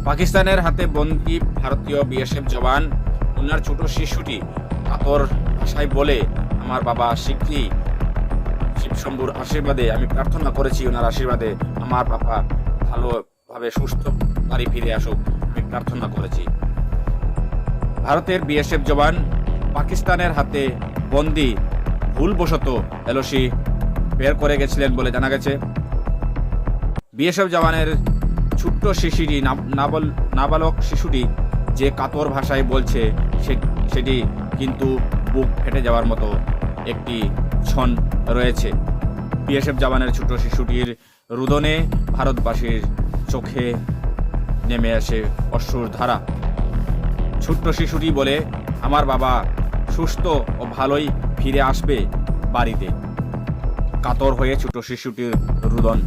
পাকিস্তানের হাতে বন্দী ভারতীয় বিএসএফ জওয়ান, ওনার ছোট শিশুটি কাতর ভাষায় বলে, আমার বাবা শীঘ্রই শিবশম্ভুর আশীর্বাদে, আমি প্রার্থনা করেছি ওনার আশীর্বাদে আমার বাবা ভালোভাবে সুস্থ বাড়ি ফিরে আসুক, আমি প্রার্থনা করেছি। ভারতের বিএসএফ জওয়ান পাকিস্তানের হাতে বন্দী ভুলবশত এলওসি বের করে গেছিলেন বলে জানা গেছে। বিএসএফ জওয়ানের ছোট্ট শিশুটি, নাবালক শিশুটি যে কাতর ভাষায় বলছে সেটি কিন্তু বুক ফেটে যাওয়ার মতো একটি ক্ষণ রয়েছে। বিএসএফ জওয়ানের ছোট শিশুটির রুদনে ভারতবাসীর চোখে নেমে আসে অশ্রুর ধারা। ছোট্ট শিশুটি বলে, আমার বাবা সুস্থ ও ভালোই ফিরে আসবে বাড়িতে। কাতর হয়ে ছোট শিশুটির রুদন।